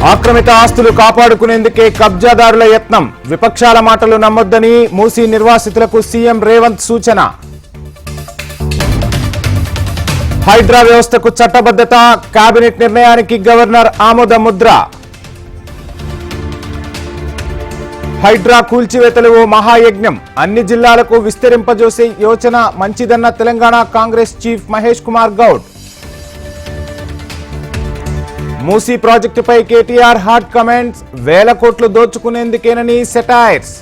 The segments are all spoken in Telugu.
ఆక్రమిత ఆస్తులు కాపాడుకునేందుకే కబ్జాదారుల యత్నం. విపక్షాల మాటలు నమ్మొద్దని మూసీ నిర్వాసితులకు సీఎం రేవంత్ సూచన. హైడ్రా వ్యవస్థకు చట్టబద్ధత, కేబినెట్ నిర్ణయానికి గవర్నర్ ఆమోద ముద్ర. హైడ్రా కూల్చివేతలు ఓ మహాయజ్ఞం, అన్ని జిల్లాలకు విస్తరింపజేసే యోచన మంచిదన్న తెలంగాణ కాంగ్రెస్ చీఫ్ మహేష్ కుమార్ గౌడ్. మూసీ ప్రాజెక్టుపై కేటీఆర్ హాట్ కమెంట్స్, వేల కోట్లు దోచుకునేందుకేనని సెటైర్స్.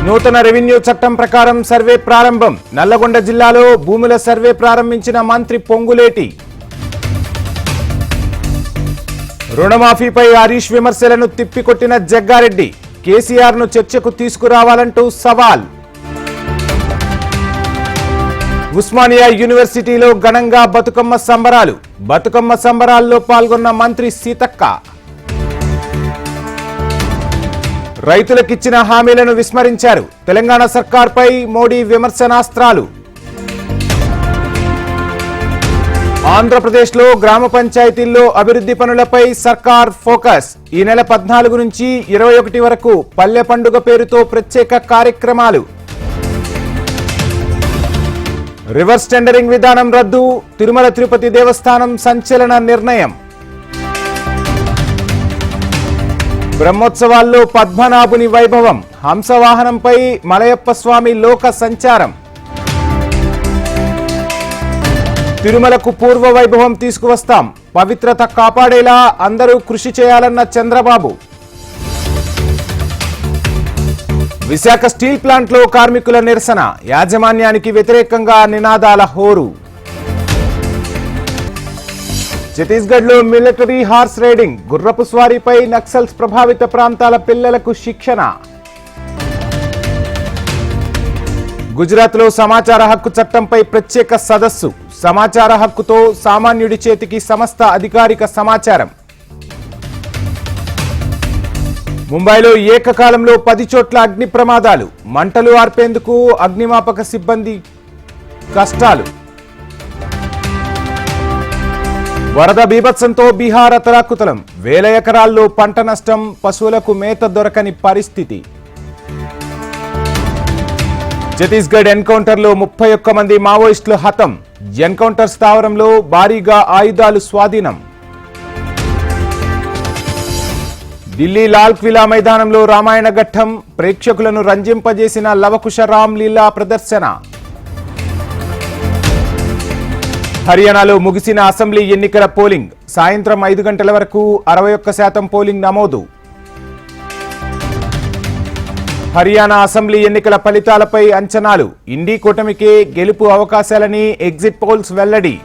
నూతన రెవెన్యూ చట్టం ప్రకారం సర్వే ప్రారంభం, నల్లగొండ జిల్లాలో భూముల సర్వే ప్రారంభించిన మంత్రి పొంగులేటి. రుణమాఫీపై హరీష్ విమర్శలను తిప్పికొట్టిన జగ్గారెడ్డి, కేసీఆర్ ను చర్చకు తీసుకురావాలంటూ సవాల్. ఉస్మానియా యూనివర్సిటీలో ఘనంగా బతుకమ్మ సంబరాలు, బతుకమ్మ సంబరాల్లో పాల్గొన్న మంత్రి సీతక్క. రైతులకిచ్చిన హామీలను విస్మరించారు, తెలంగాణ సర్కార్పై మోడీ విమర్శనాస్త్రాలు. ఆంధ్రప్రదేశ్లో గ్రామ పంచాయతీల్లో అభివృద్ధి పనులపై సర్కార్ ఫోకస్. ఈ నెల 14 నుంచి 21 వరకు పల్లె పండుగ పేరుతో ప్రత్యేక కార్యక్రమాలు. రివర్స్ టెండరింగ్ విధానం రద్దు, తిరుమల తిరుపతి దేవస్థానం సంచలన నిర్ణయం. బ్రహ్మోత్సవాల్లో పద్మనాభుని వైభవం, హంసవాహనంపై మలయప్ప స్వామి లోక సంచారం. తిరుమలకు పూర్వ వైభవం తీసుకువస్తాం, పవిత్రత కాపాడేలా అందరూ కృషి చేయాలన్న చంద్రబాబు. విశాఖ స్టీల్ ప్లాంట్లో కార్మికుల నిరసన, యాజమాన్యానికి వ్యతిరేకంగా నినాదాల హోరు. ఛత్తీస్గఢ్లో మిలిటరీ హార్స్ రైడింగ్, గుర్రపు స్వారీపై నక్సల్స్ ప్రభావిత ప్రాంతాల పిల్లలకు శిక్షణ. గుజరాత్లో సమాచార హక్కు చట్టంపై ప్రత్యేక సదస్సు, సమాచార హక్కుతో సామాన్యుడి చేతికి సమస్త అధికారిక సమాచారం. ముంబైలో ఏకకాలంలో 10 చోట్ల అగ్ని ప్రమాదాలు, మంటలు ఆర్పేందుకు అగ్నిమాపక సిబ్బంది కష్టాలు. వరద బీభత్సంతో బీహార్ అతలాకుతలం, వేల ఎకరాల్లో పంట నష్టం, పశువులకు మేత దొరకని పరిస్థితి. ఛత్తీస్గఢ్ ఎన్కౌంటర్లో 31 మంది మావోయిస్టులు హతం, ఎన్కౌంటర్ స్థావరంలో భారీగా ఆయుధాలు స్వాధీనం. ఢిల్లీ లాల్ క్విలా మైదానంలో రామాయణ ఘట్టం, ప్రేక్షకులను రంజింపజేసిన లవకుశ రామ్ లీలా ప్రదర్శన. హర్యానాలో ముగిసిన అసెంబ్లీ ఎన్నికల పోలింగ్, సాయంత్రం 5 గంటల వరకు 61% పోలింగ్ నమోదు. హర్యానా అసెంబ్లీ ఎన్నికల ఫలితాలపై అంచనాలు, ఇండీ కూటమికే గెలుపు అవకాశాలని ఎగ్జిట్ పోల్స్ వెల్లడి.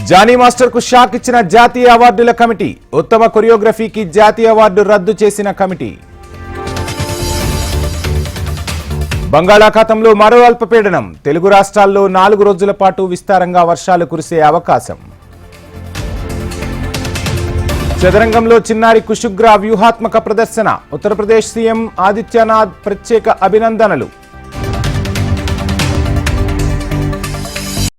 జానీ మాస్టర్ కు షాక్ ఇచ్చిన జాతీయ అవార్డుల కమిటీ, ఉత్తమ కొరియోగ్రఫీకి జాతీయ అవార్డు రద్దు చేసిన కమిటీ. బంగాళాఖాతంలో మరో అల్పపీడనం, తెలుగు రాష్ట్రాల్లో 4 రోజుల పాటు విస్తారంగా వర్షాలు కురిసే అవకాశం. చదరంగంలో చిన్నారి కుశుగ్ర వ్యూహాత్మక ప్రదర్శన, ఉత్తరప్రదేశ్ సీఎం ఆదిత్యనాథ్ ప్రత్యేక అభినందనలు.